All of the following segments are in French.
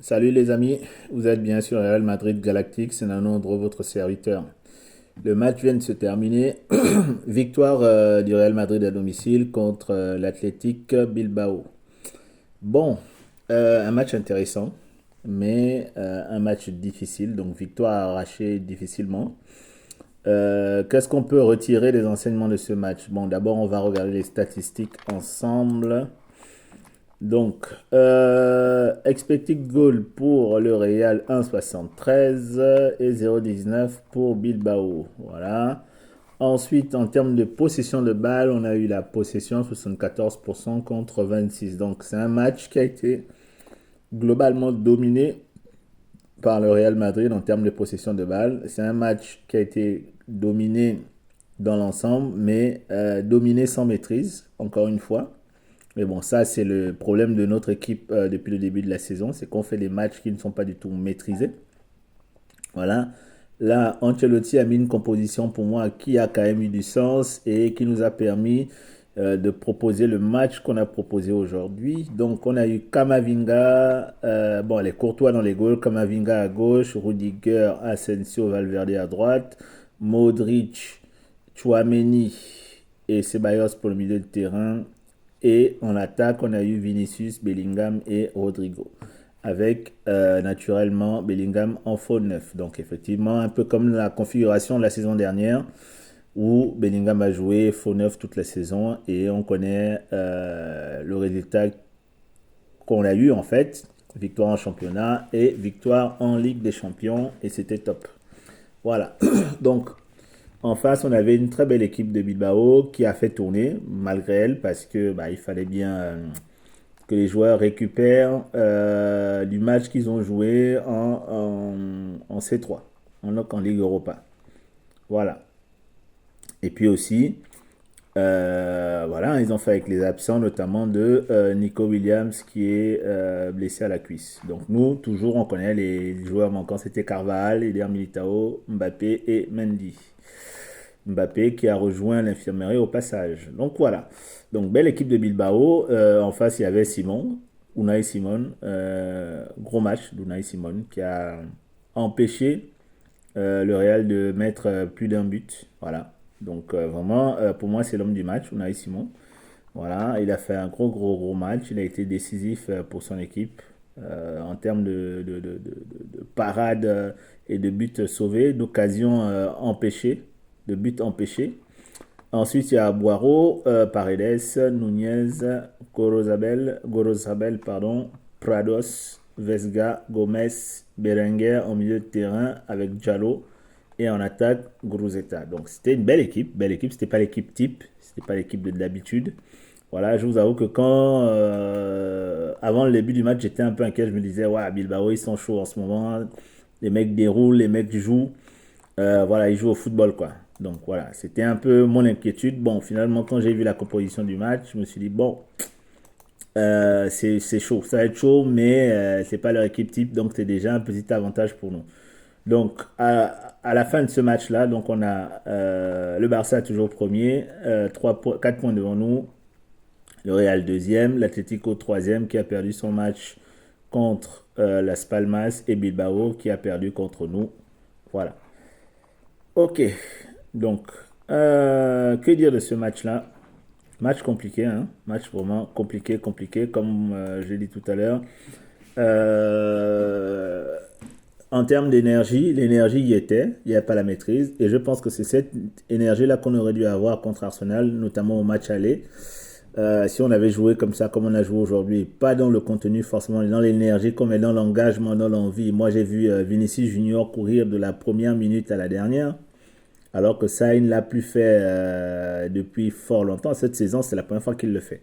Salut les amis, vous êtes bien sur Real Madrid Galactique, c'est Nano Andro, votre serviteur. Le match vient de se terminer. Victoire du Real Madrid à domicile contre l'Athletic Bilbao. Bon, un match intéressant, mais un match difficile, donc victoire arrachée difficilement. Qu'est-ce qu'on peut retirer des enseignements de ce match? Bon, d'abord on va regarder les statistiques ensemble. Donc, expected goal pour le Real 1,73 et 0,19 pour Bilbao. Voilà. Ensuite, en termes de possession de balle, on a eu la possession 74% contre 26. Donc, c'est un match qui a été globalement dominé par le Real Madrid en termes de possession de balle. C'est un match qui a été dominé dans l'ensemble, mais dominé sans maîtrise, encore une fois. Mais bon, ça, c'est le problème de notre équipe depuis le début de la saison. C'est qu'on fait des matchs qui ne sont pas du tout maîtrisés. Voilà. Là, Ancelotti a mis une composition pour moi qui a quand même eu du sens et qui nous a permis de proposer le match qu'on a proposé aujourd'hui. Donc, on a eu Kamavinga, bon, les Courtois dans les goals, Kamavinga à gauche, Rudiger, Asensio, Valverde à droite, Modric, Chouameni et Ceballos pour le milieu de terrain. Et en attaque, on a eu Vinicius, Bellingham et Rodrigo. Avec naturellement Bellingham en faux neuf. Donc effectivement, un peu comme la configuration de la saison dernière, où Bellingham a joué faux neuf toute la saison. Et on connaît le résultat qu'on a eu en fait. Victoire en championnat et victoire en Ligue des Champions. Et c'était top. Voilà. Donc en face, on avait une très belle équipe de Bilbao qui a fait tourner, malgré elle, parce que il fallait bien que les joueurs récupèrent du match qu'ils ont joué en C3, donc en Ligue Europa. Voilà. Et puis aussi, voilà, ils ont fait avec les absents, notamment de Nico Williams qui est blessé à la cuisse. Donc nous, toujours, on connaît les joueurs manquants, c'était Carvajal, Eder Militao, Mbappé et Mendy. Mbappé qui a rejoint l'infirmerie au passage. Donc voilà. Donc belle équipe de Bilbao. En face, il y avait Simon, Unai Simon. Gros match d'Unai Simon qui a empêché le Real de mettre plus d'un but. Voilà. Donc vraiment, pour moi, c'est l'homme du match, Unai Simon. Voilà, il a fait un gros match. Il a été décisif pour son équipe en termes de parade et de buts sauvés, d'occasions empêchées, de buts empêchés. Ensuite, il y a Boiro, Paredes, Nunez, Gorozabel, pardon, Prados, Vesga, Gomez, Berenguer en milieu de terrain avec Diallo et en attaque Gruzeta. Donc c'était une belle équipe, c'était pas l'équipe type, c'était pas l'équipe de l'habitude. Voilà, je vous avoue que quand avant le début du match, j'étais un peu inquiet, je me disais ouais, Bilbao ils sont chauds en ce moment, les mecs déroulent, les mecs jouent. Voilà, il joue au football, quoi. Donc voilà, c'était un peu mon inquiétude. Bon, finalement, quand j'ai vu la composition du match, je me suis dit, bon, c'est chaud, ça va être chaud, mais c'est pas leur équipe type, donc c'est déjà un petit avantage pour nous. Donc, à la fin de ce match-là, donc on a le Barça toujours premier, 4 points devant nous, le Real deuxième, l'Atlético troisième qui a perdu son match contre Las Palmas et Bilbao qui a perdu contre nous. Voilà. Ok, donc, que dire de ce match-là? Match compliqué, hein? Match vraiment compliqué, comme j'ai dit tout à l'heure. Euh, En termes d'énergie, l'énergie y était, il n'y a pas la maîtrise. Et je pense que c'est cette énergie-là qu'on aurait dû avoir contre Arsenal, notamment au match aller. Si on avait joué comme ça, comme on a joué aujourd'hui, pas dans le contenu forcément, dans l'énergie, comme dans l'engagement, dans l'envie. Moi, j'ai vu Vinicius Junior courir de la première minute à la dernière. Alors que ça, il ne l'a plus fait depuis fort longtemps. Cette saison, c'est la première fois qu'il le fait.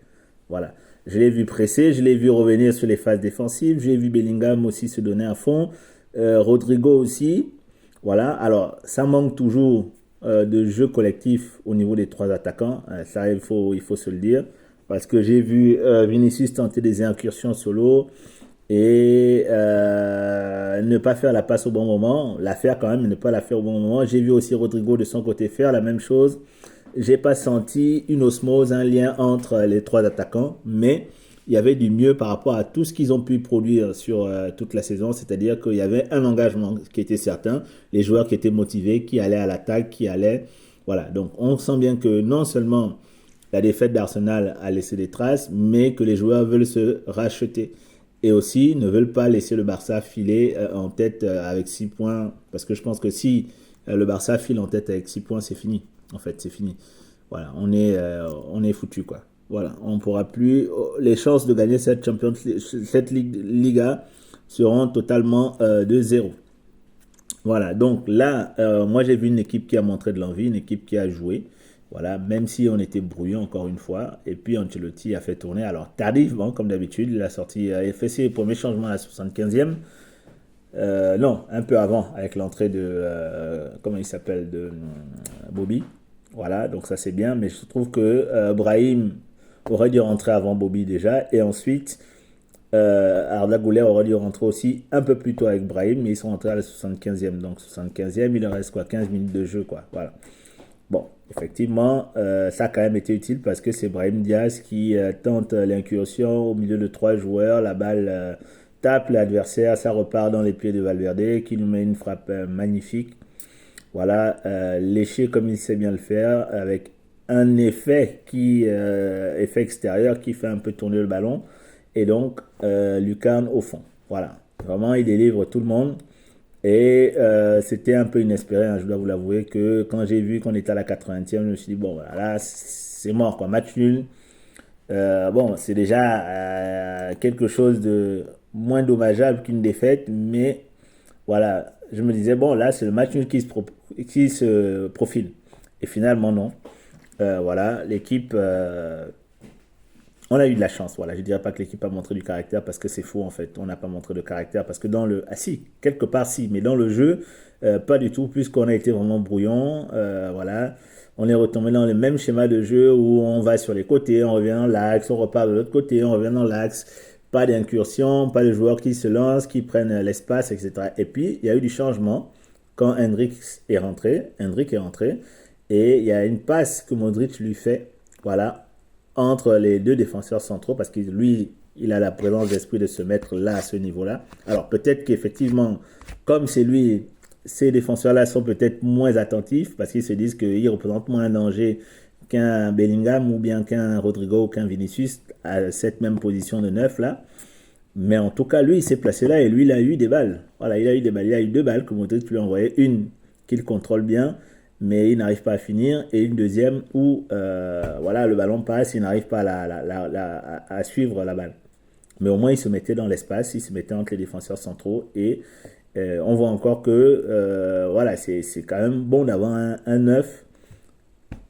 Voilà. Je l'ai vu presser, je l'ai vu revenir sur les phases défensives, j'ai vu Bellingham aussi se donner à fond, Rodrigo aussi. Voilà. Alors, ça manque toujours de jeu collectif au niveau des trois attaquants. Ça, il faut se le dire. Parce que j'ai vu Vinicius tenter des incursions solo et ne pas faire la passe au bon moment, la faire quand même, mais ne pas la faire au bon moment. J'ai vu aussi Rodrigo de son côté faire la même chose. J'ai pas senti une osmose, un lien entre les trois attaquants, mais il y avait du mieux par rapport à tout ce qu'ils ont pu produire sur toute la saison. C'est-à-dire qu'il y avait un engagement qui était certain, les joueurs qui étaient motivés, qui allaient à l'attaque, qui allaient... Voilà, donc on sent bien que non seulement la défaite d'Arsenal a laissé des traces, mais que les joueurs veulent se racheter. Et aussi ne veulent pas laisser le Barça filer en tête avec 6 points. Parce que je pense que si le Barça file en tête avec 6 points, c'est fini. En fait, c'est fini. Voilà, on est foutu, quoi. Voilà, on ne pourra plus. Les chances de gagner cette cette Liga seront totalement de zéro. Voilà, donc là, moi j'ai vu une équipe qui a montré de l'envie, une équipe qui a joué. Voilà, même si on était brouillon encore une fois. Et puis Ancelotti a fait tourner, alors tardivement, comme d'habitude, il a sorti, il a fait ses premiers changements à la 75e. Non, un peu avant, avec l'entrée de, comment il s'appelle, de Bobby. Voilà, donc ça c'est bien, mais je trouve que Brahim aurait dû rentrer avant Bobby déjà. Et ensuite, Arda Güler aurait dû rentrer aussi un peu plus tôt avec Brahim, mais ils sont rentrés à la 75e. Donc 75e, il leur reste quoi, 15 minutes de jeu, quoi. Voilà. Bon, effectivement, ça a quand même été utile parce que c'est Brahim Diaz qui tente l'incursion au milieu de 3 joueurs. La balle tape l'adversaire, ça repart dans les pieds de Valverde qui nous met une frappe magnifique. Voilà, léché comme il sait bien le faire avec un effet extérieur qui fait un peu tourner le ballon. Et donc, Lucarne au fond. Voilà, vraiment, il délivre tout le monde. Et c'était un peu inespéré, hein, je dois vous l'avouer, que quand j'ai vu qu'on était à la 80e, je me suis dit, bon, voilà, là, c'est mort, quoi, match nul. Bon, c'est déjà quelque chose de moins dommageable qu'une défaite, mais voilà, je me disais, bon, là, c'est le match nul qui se profile. Et finalement, non. Voilà, l'équipe on a eu de la chance, voilà. Je dirais pas que l'équipe a montré du caractère parce que c'est faux en fait. On n'a pas montré de caractère parce que dans le... Ah si, quelque part si, mais dans le jeu, pas du tout, puisqu'on a été vraiment brouillon. Voilà. On est retombé dans le même schéma de jeu où on va sur les côtés, on revient dans l'axe, on repart de l'autre côté, on revient dans l'axe. Pas d'incursion, pas de joueurs qui se lancent, qui prennent l'espace, etc. Et puis, il y a eu du changement quand Hendrik est rentré. Hendrik est rentré. Et il y a une passe que Modric lui fait. Voilà, entre les deux défenseurs centraux parce que lui, il a la présence d'esprit de se mettre là, à ce niveau-là. Alors peut-être qu'effectivement, comme c'est lui, ces défenseurs-là sont peut-être moins attentifs parce qu'ils se disent qu'ils représentent moins un danger qu'un Bellingham ou bien qu'un Rodrigo ou qu'un Vinicius à cette même position de neuf là. Mais en tout cas, lui, il s'est placé là et lui, il a eu des balles. Voilà, il a eu des balles. Il a eu 2 balles que Modric lui a envoyé. Une qu'il contrôle bien, mais il n'arrive pas à finir. Et une deuxième où, voilà, le ballon passe, il n'arrive pas à suivre la balle. Mais au moins, il se mettait dans l'espace, il se mettait entre les défenseurs centraux. Et on voit encore que, voilà, c'est quand même bon d'avoir un neuf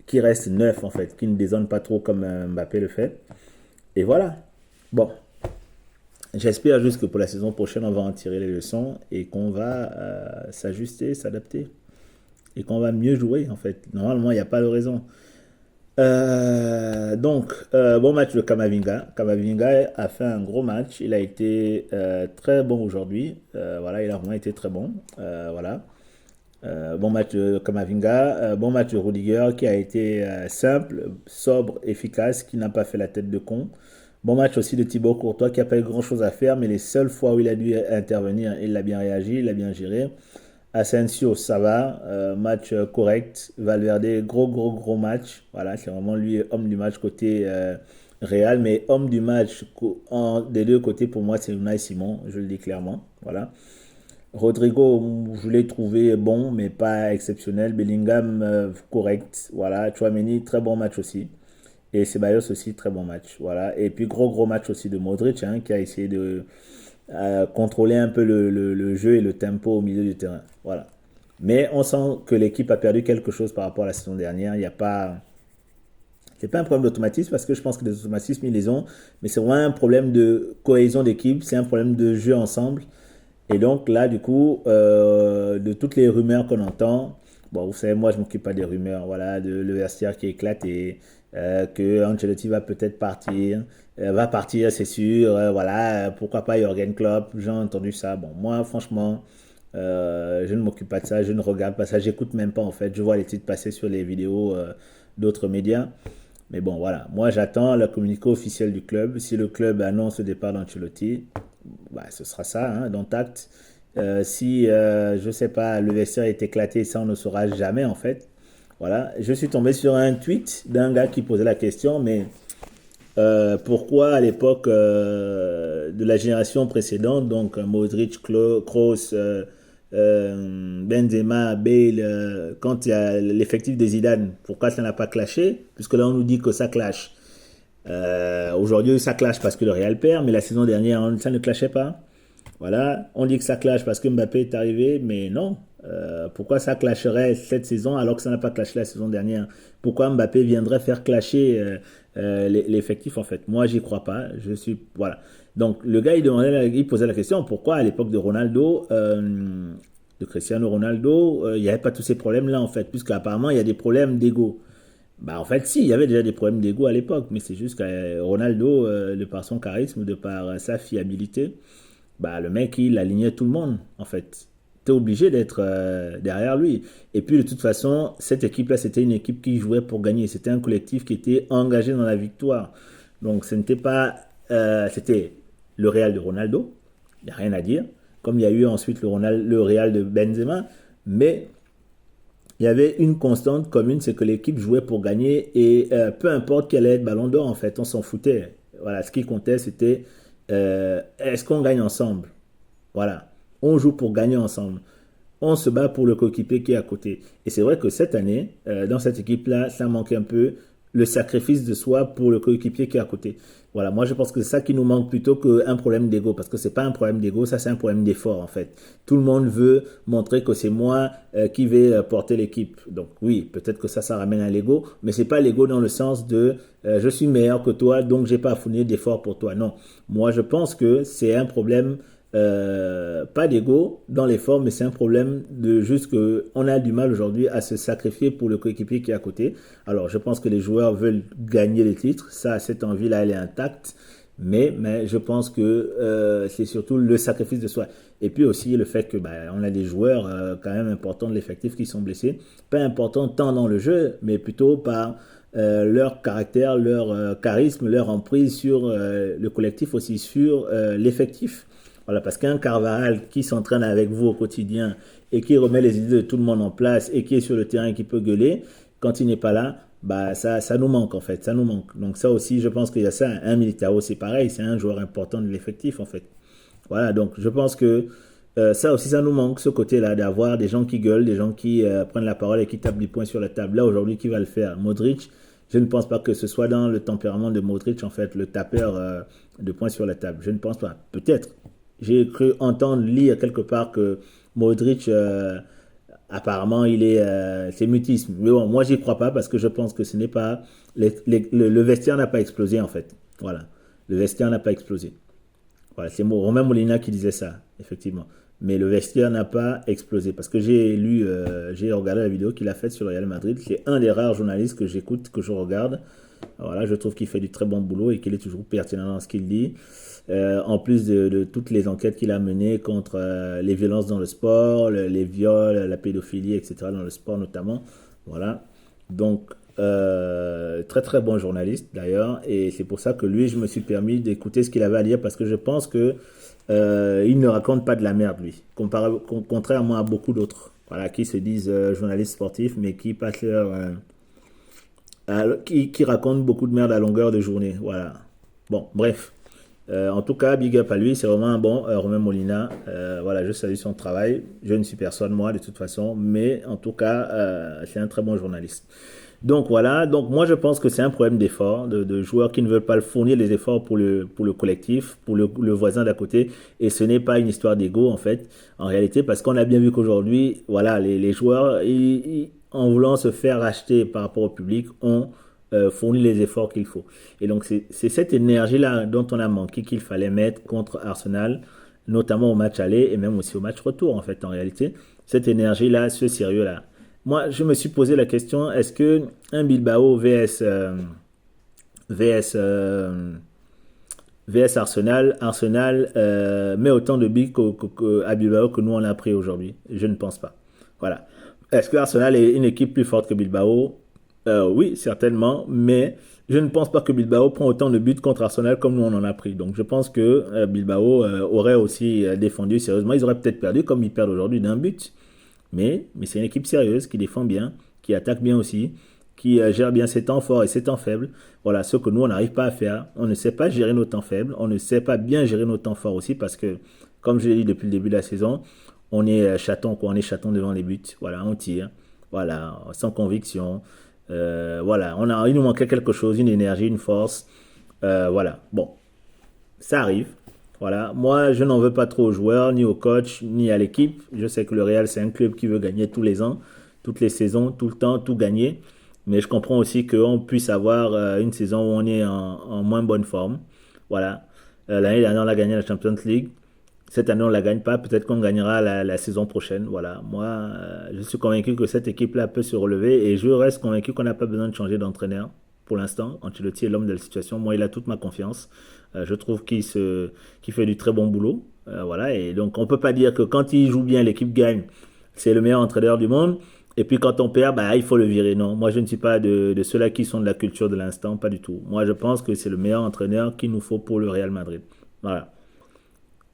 qui reste neuf, en fait, qui ne dézone pas trop comme Mbappé le fait. Et voilà. Bon, j'espère juste que pour la saison prochaine, on va en tirer les leçons et qu'on va s'ajuster, s'adapter. Et qu'on va mieux jouer, en fait. Normalement, il n'y a pas de raison. Donc, bon match de Kamavinga. Kamavinga a fait un gros match. Il a été très bon aujourd'hui. Voilà, il a vraiment été très bon. Voilà. Bon match de Kamavinga. Bon match de Rudiger qui a été simple, sobre, efficace, qui n'a pas fait la tête de con. Bon match aussi de Thibaut Courtois qui n'a pas eu grand chose à faire, mais les seules fois où il a dû intervenir, il a bien réagi, il a bien géré. Asensio, ça va, match correct. Valverde, gros match. Voilà, c'est vraiment lui homme du match côté Real, mais homme du match des deux côtés pour moi c'est Unai Simon, je le dis clairement. Voilà. Rodrigo, je l'ai trouvé bon, mais pas exceptionnel. Bellingham, correct. Voilà. Chouameni, très bon match aussi. Et Ceballos aussi, très bon match. Voilà. Et puis gros match aussi de Modric, hein, qui a essayé de contrôler un peu le jeu et le tempo au milieu du terrain. Voilà. Mais on sent que l'équipe a perdu quelque chose par rapport à la saison dernière. Il n'y a pas... C'est pas un problème d'automatisme parce que je pense que les automatismes ils les ont, mais c'est vraiment un problème de cohésion d'équipe, c'est un problème de jeu ensemble. Et donc là, du coup, de toutes les rumeurs qu'on entend, bon, vous savez, moi je m'occupe pas des rumeurs, voilà, de le vestiaire qui éclate et que Ancelotti va peut-être partir, va partir, c'est sûr, voilà, pourquoi pas Jürgen Klopp, j'ai entendu ça. Bon, moi, franchement, je ne m'occupe pas de ça, je ne regarde pas ça, j'écoute même pas en fait, je vois les titres passer sur les vidéos d'autres médias. Mais bon, voilà. Moi, j'attends le communiqué officiel du club. Si le club annonce le départ d'Ancelotti, bah, ce sera ça, hein, dans tact. Si, je sais pas, le vestiaire est éclaté, ça, on ne saura jamais, en fait. Voilà. Je suis tombé sur un tweet d'un gars qui posait la question, mais pourquoi à l'époque de la génération précédente, donc Modric, Kroos, Benzema, Bale, quand il y a l'effectif de Zidane, pourquoi ça n'a pas clashé? Puisque là on nous dit que ça clash. Aujourd'hui ça clash parce que le Real perd, mais la saison dernière ça ne clashait pas. Voilà, on dit que ça clash parce que Mbappé est arrivé, mais non. Pourquoi ça clasherait cette saison alors que ça n'a pas clashé la saison dernière? Pourquoi Mbappé viendrait faire clasher l'effectif en fait? Moi, j'y crois pas. Je suis voilà. Donc le gars il posait la question pourquoi à l'époque de Ronaldo, de Cristiano Ronaldo, il n'y avait pas tous ces problèmes là en fait, puisqu'apparemment il y a des problèmes d'ego. Bah en fait si, il y avait déjà des problèmes d'ego à l'époque, mais c'est juste que Ronaldo, de par son charisme, de par sa fiabilité, bah, le mec, il alignait tout le monde, en fait. T'es obligé d'être derrière lui. Et puis, de toute façon, cette équipe-là, c'était une équipe qui jouait pour gagner. C'était un collectif qui était engagé dans la victoire. Donc, ce n'était pas. C'était le Real de Ronaldo. Il n'y a rien à dire. Comme il y a eu ensuite le Real de Benzema. Mais il y avait une constante commune, c'est que l'équipe jouait pour gagner. Et peu importe quel est le ballon d'or, en fait, on s'en foutait. Voilà, ce qui comptait, c'était est-ce qu'on gagne ensemble? Voilà. On joue pour gagner ensemble. On se bat pour le coéquipier qui est à côté. Et c'est vrai que cette année, dans cette équipe-là, ça manque un peu le sacrifice de soi pour le coéquipier qui est à côté. Voilà, moi je pense que c'est ça qui nous manque plutôt qu'un problème d'ego, parce que c'est pas un problème d'ego, ça c'est un problème d'effort en fait. Tout le monde veut montrer que c'est moi qui vais porter l'équipe. Donc oui, peut-être que ça ramène à l'ego, mais c'est pas l'ego dans le sens de je suis meilleur que toi, donc j'ai pas à fournir d'efforts pour toi. Non, moi je pense que c'est un problème pas d'ego dans l'effort, mais c'est un problème de juste que on a du mal aujourd'hui à se sacrifier pour le coéquipier qui est à côté. Alors, je pense que les joueurs veulent gagner les titres. Ça, cette envie-là, elle est intacte. Mais je pense que c'est surtout le sacrifice de soi. Et puis aussi le fait que bah, on a des joueurs quand même importants de l'effectif qui sont blessés. Pas importants tant dans le jeu, mais plutôt par leur caractère, leur charisme, leur emprise sur le collectif, aussi sur l'effectif. Voilà, parce qu'un Carvajal qui s'entraîne avec vous au quotidien et qui remet les idées de tout le monde en place et qui est sur le terrain et qui peut gueuler, quand il n'est pas là, bah ça nous manque en fait, ça nous manque. Donc ça aussi, je pense qu'il y a ça. Un Militao, c'est pareil, c'est un joueur important de l'effectif en fait. Voilà, donc je pense que ça aussi, ça nous manque, ce côté-là, d'avoir des gens qui gueulent, des gens qui prennent la parole et qui tapent du poing sur la table. Là, aujourd'hui, qui va le faire? Modric, je ne pense pas que ce soit dans le tempérament de Modric, en fait, le tapeur de poing sur la table. Je ne pense pas. Peut-être. J'ai cru entendre, lire quelque part que Modric, apparemment, c'est mutisme. Mais bon, moi, j'y crois pas parce que je pense que ce n'est pas. Le vestiaire n'a pas explosé, en fait. Voilà. Le vestiaire n'a pas explosé. Voilà, c'est Romain Molina qui disait ça, effectivement. Mais le vestiaire n'a pas explosé. Parce que j'ai regardé la vidéo qu'il a faite sur le Real Madrid. C'est un des rares journalistes que j'écoute, que je regarde. Voilà, je trouve qu'il fait du très bon boulot et qu'il est toujours pertinent dans ce qu'il dit. En plus de toutes les enquêtes qu'il a menées contre les violences dans le sport, les viols, la pédophilie, etc. dans le sport notamment. Voilà. Donc, très très bon journaliste d'ailleurs. Et c'est pour ça que lui, je me suis permis d'écouter ce qu'il avait à dire parce que je pense que il ne raconte pas de la merde, lui. Contrairement à beaucoup d'autres. Voilà, qui se disent journalistes sportifs, mais qui passent qui racontent beaucoup de merde à longueur de journée. Voilà. Bon, bref. En tout cas, big up à lui, c'est vraiment un bon Romain Molina. Voilà, je salue son travail. Je ne suis personne, moi, de toute façon, mais en tout cas, c'est un très bon journaliste. Donc voilà, donc moi je pense que c'est un problème d'effort, de joueurs qui ne veulent pas fournir les efforts pour le collectif, pour le voisin d'à côté, et ce n'est pas une histoire d'ego en fait, en réalité, parce qu'on a bien vu qu'aujourd'hui, voilà, les joueurs, en voulant se faire racheter par rapport au public, ont fourni les efforts qu'il faut. Et donc c'est cette énergie-là dont on a manqué qu'il fallait mettre contre Arsenal, notamment au match aller et même aussi au match retour en fait, en réalité. Cette énergie-là, ce sérieux-là. Moi, je me suis posé la question, est-ce que un Bilbao VS, VS Arsenal, met autant de billes à Bilbao que nous on a pris aujourd'hui? Je ne pense pas. Voilà. Est-ce que Arsenal est une équipe plus forte que Bilbao? Oui, certainement, mais je ne pense pas que Bilbao prend autant de buts contre Arsenal comme nous on en a pris. Donc je pense que Bilbao aurait aussi défendu sérieusement. Ils auraient peut-être perdu comme ils perdent aujourd'hui d'un but. Mais c'est une équipe sérieuse qui défend bien, qui attaque bien aussi, qui gère bien ses temps forts et ses temps faibles. Voilà, ce que nous, on n'arrive pas à faire. On ne sait pas gérer nos temps faibles. On ne sait pas bien gérer nos temps forts aussi parce que, comme je l'ai dit depuis le début de la saison, on est chaton, quoi. On est chaton devant les buts. Voilà, on tire. Voilà, sans conviction. Voilà, il nous manquait quelque chose, une énergie, une force. Voilà, bon, ça arrive. Voilà, moi je n'en veux pas trop aux joueurs, ni au coach, ni à l'équipe. Je sais que le Real c'est un club qui veut gagner tous les ans, toutes les saisons, tout le temps, tout gagner. Mais je comprends aussi qu'on puisse avoir une saison où on est en moins bonne forme. Voilà. L'année dernière on a gagné la Champions League. Cette année on ne la gagne pas. Peut-être qu'on gagnera la saison prochaine. Voilà. Moi je suis convaincu que cette équipe-là peut se relever et je reste convaincu qu'on n'a pas besoin de changer d'entraîneur pour l'instant. Ancelotti est l'homme de la situation. Moi, il a toute ma confiance. Je trouve qu'il fait du très bon boulot. Voilà. Et donc, on peut pas dire que quand il joue bien, l'équipe gagne. C'est le meilleur entraîneur du monde. Et puis, quand on perd, bah, il faut le virer. Non, moi, je ne suis pas de ceux-là qui sont de la culture de l'instant. Pas du tout. Moi, je pense que c'est le meilleur entraîneur qu'il nous faut pour le Real Madrid. Voilà.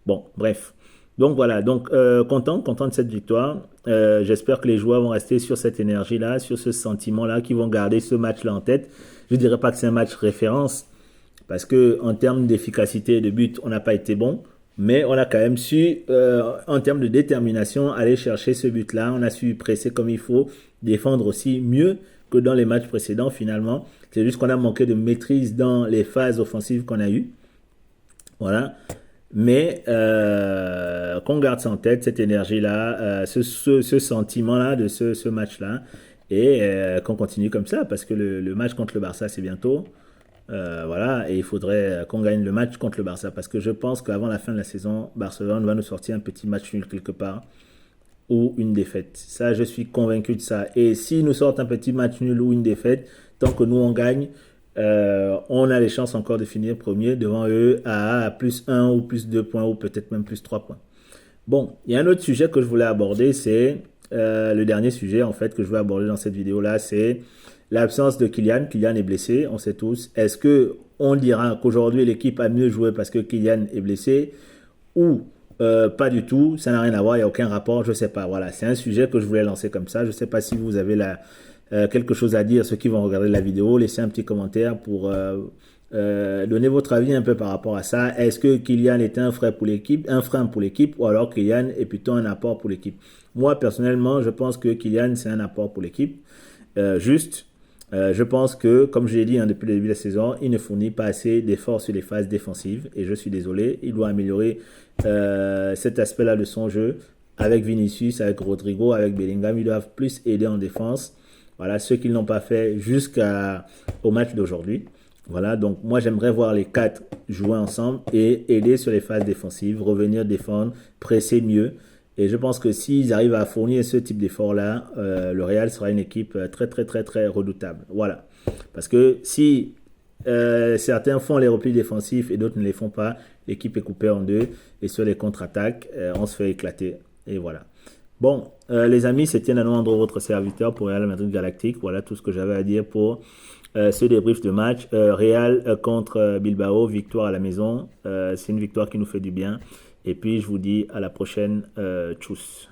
Bon, bref. Donc voilà, donc content de cette victoire. J'espère que les joueurs vont rester sur cette énergie-là, sur ce sentiment-là, qu'ils vont garder ce match-là en tête. Je ne dirais pas que c'est un match référence, parce que en termes d'efficacité et de but, on n'a pas été bon, mais on a quand même su, en termes de détermination, aller chercher ce but-là. On a su presser comme il faut, défendre aussi mieux que dans les matchs précédents finalement. C'est juste qu'on a manqué de maîtrise dans les phases offensives qu'on a eues. Voilà. Mais qu'on garde ça en tête, cette énergie-là, ce sentiment-là de ce match-là, et qu'on continue comme ça, parce que le match contre le Barça, c'est bientôt. Voilà, et il faudrait qu'on gagne le match contre le Barça, parce que je pense qu'avant la fin de la saison, Barcelone va nous sortir un petit match nul quelque part, ou une défaite. Ça, je suis convaincu de ça. Et s'ils nous sortent un petit match nul ou une défaite, tant que nous on gagne, on a les chances encore de finir premier devant eux à plus un ou plus 2 points ou peut-être même plus 3 points. Bon, il y a un autre sujet que je voulais aborder, c'est le dernier sujet en fait que je veux aborder dans cette vidéo-là, c'est l'absence de Kylian. Kylian est blessé, on sait tous. Est-ce que on dira qu'aujourd'hui l'équipe a mieux joué parce que Kylian est blessé ou pas du tout, ça n'a rien à voir, il n'y a aucun rapport, je ne sais pas. Voilà, c'est un sujet que je voulais lancer comme ça. Je ne sais pas si vous avez quelque chose à dire, ceux qui vont regarder la vidéo, laissez un petit commentaire pour donner votre avis un peu par rapport à ça. Est-ce que Kylian est un frein pour l'équipe, ou alors Kylian est plutôt un apport pour l'équipe? Moi, personnellement, je pense que Kylian, c'est un apport pour l'équipe. Je pense que, comme je l'ai dit depuis le début de la saison, il ne fournit pas assez d'efforts sur les phases défensives. Et je suis désolé, il doit améliorer cet aspect-là de son jeu. Avec Vinicius, avec Rodrigo, avec Bellingham, ils doivent plus aider en défense. Voilà, ceux qui ne l'ont pas fait jusqu'au match d'aujourd'hui. Voilà, donc moi j'aimerais voir les quatre jouer ensemble et aider sur les phases défensives, revenir défendre, presser mieux. Et je pense que s'ils arrivent à fournir ce type d'effort-là, le Real sera une équipe très très très très redoutable. Voilà, parce que si certains font les replis défensifs et d'autres ne les font pas, l'équipe est coupée en deux et sur les contre-attaques, on se fait éclater. Et voilà. Bon, les amis, c'était Nano Andro, votre serviteur pour Real Madrid Galactique. Voilà tout ce que j'avais à dire pour ce débrief de match. Real contre Bilbao, victoire à la maison. C'est une victoire qui nous fait du bien. Et puis, je vous dis à la prochaine. Tchuss.